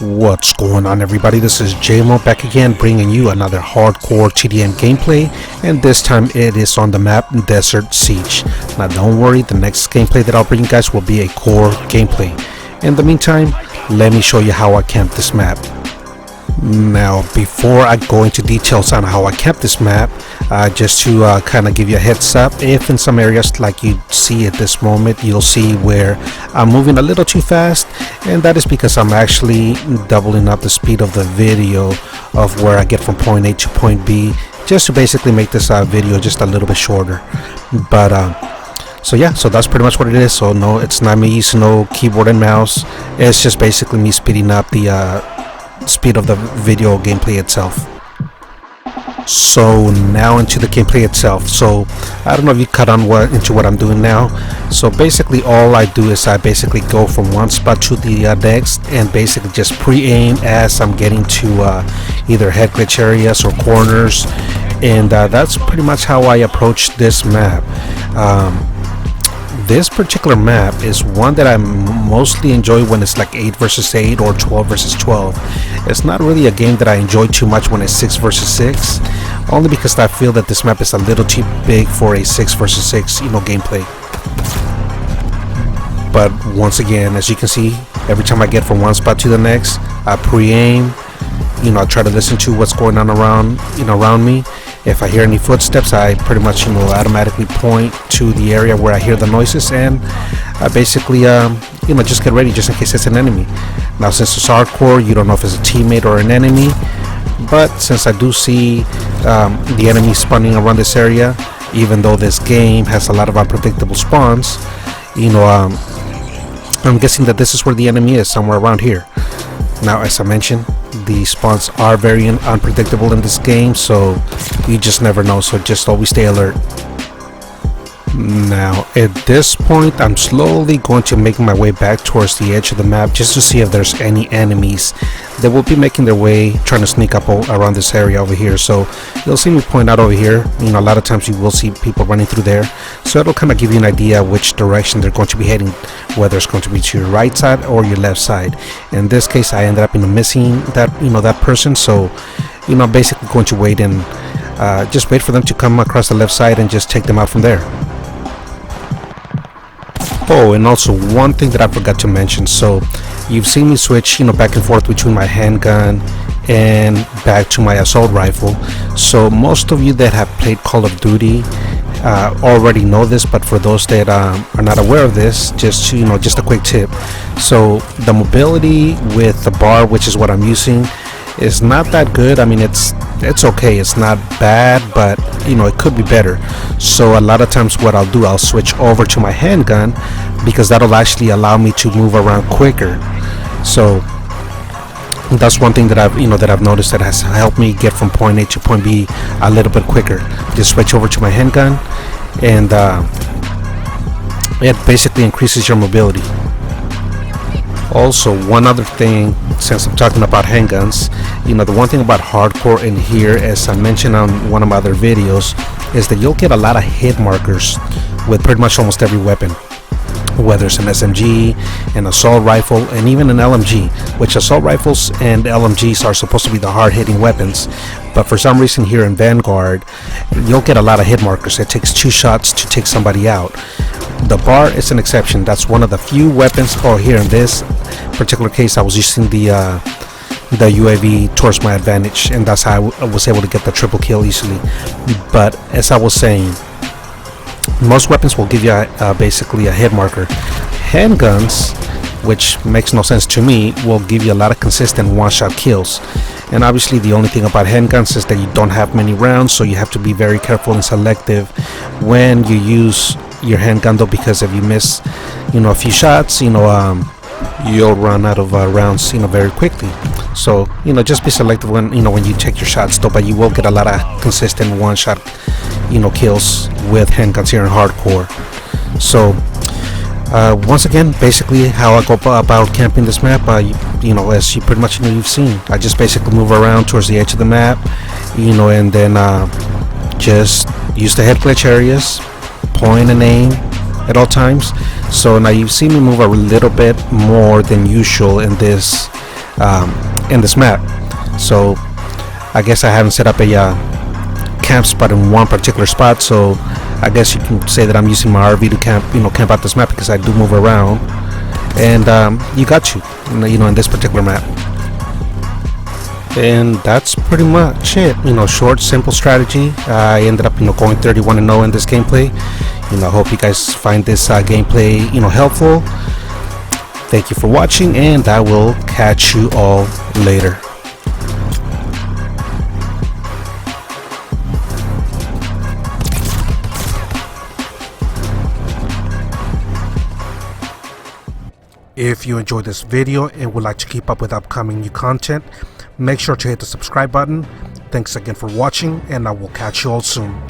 What's going on, everybody? This is JMO back again, bringing you another hardcore TDM gameplay, and this time it is on the map Desert Siege. Now don't worry, the next gameplay that I'll bring you guys will be a core gameplay. In the meantime, let me show you how I camp this map. Now before I go into details on how I camp this map, just to kind of give you a heads up, if in some areas like you see at this moment, you'll see where I'm moving a little too fast, and that is because I'm actually doubling up the speed of the video of where I get from point A to point B, just to basically make this video just a little bit shorter. But so yeah, so that's pretty much what it is. So no, it's not me using no keyboard and mouse, it's just basically me speeding up the speed of the video gameplay itself. So now into the gameplay itself. So I don't know if you cut on into what I'm doing now. So basically all I do is I basically go from one spot to the next, and basically just pre-aim as I'm getting to either head glitch areas or corners, and that's pretty much how I approach this map. This particular map is one that I mostly enjoy when it's like 8 versus 8 or 12 versus 12. It's not really a game that I enjoy too much when it's 6 versus 6, only because I feel that this map is a little too big for a 6 versus 6, gameplay. But once again, as you can see, every time I get from one spot to the next, I pre-aim. I try to listen to what's going on around me. If I hear any footsteps, I pretty much automatically point to the area where I hear the noises, and I basically just get ready just in case it's an enemy. Now since it's hardcore, you don't know if it's a teammate or an enemy, but since I do see the enemy spawning around this area, even though this game has a lot of unpredictable spawns, I'm guessing that this is where the enemy is, somewhere around here. Now, as I mentioned, the spawns are very unpredictable in this game, so you just never know, so just always stay alert. Now at this point, I'm slowly going to make my way back towards the edge of the map just to see if there's any enemies that will be making their way, trying to sneak up around this area over here. So you'll see me point out over here. A lot of times you will see people running through there, so it'll kind of give you an idea which direction they're going to be heading, whether it's going to be to your right side or your left side. In this case, I ended up missing that that person, so I'm basically going to wait and just wait for them to come across the left side and just take them out from there. Oh, and also one thing that I forgot to mention. So you've seen me switch back and forth between my handgun and back to my assault rifle. So most of you that have played Call of Duty already know this, but for those that are not aware of this, just just a quick tip. So the mobility with the bar, which is what I'm using, is not that good. I mean, it's okay, it's not bad, but it could be better. So a lot of times what I'll do, I'll switch over to my handgun, because that'll actually allow me to move around quicker. So that's one thing that I've noticed that has helped me get from point A to point B a little bit quicker. Just switch over to my handgun, and it basically increases your mobility. Also, one other thing, since I'm talking about handguns, the one thing about hardcore in here, as I mentioned on one of my other videos, is that you'll get a lot of hit markers with pretty much almost every weapon, whether it's an SMG, an assault rifle, and even an LMG, which assault rifles and LMGs are supposed to be the hard-hitting weapons, but for some reason here in Vanguard, you'll get a lot of hit markers. It takes 2 shots to take somebody out. The bar is an exception. That's one of the few weapons. Oh, here in this particular case, I was using the UAV towards my advantage, and that's how I was able to get the triple kill easily. But as I was saying, most weapons will give you basically a hit marker. Handguns, which makes no sense to me, will give you a lot of consistent one-shot kills. And obviously the only thing about handguns is that you don't have many rounds, so you have to be very careful and selective when you use your handgun, though, because if you miss a few shots, you'll run out of rounds very quickly. So just be selective when when you take your shots, though, but you will get a lot of consistent one-shot kills with handguns here in hardcore. So once again, basically how I go about camping this map, as you pretty much you've seen, I just basically move around towards the edge of the map, and then just use the head glitch areas, point and aim at all times. So now you've seen me move a little bit more than usual in this in this map. So I guess I haven't set up a camp spot in one particular spot, so I guess you can say that I'm using my RV to camp out this map, because I do move around. And you got in this particular map. And that's pretty much it. Short, simple strategy. I ended up going 31-0 in this gameplay. I hope you guys find this gameplay helpful. Thank you for watching, and I will catch you all later. If you enjoyed this video and would like to keep up with upcoming new content, make sure to hit the subscribe button. Thanks again for watching, and I will catch you all soon.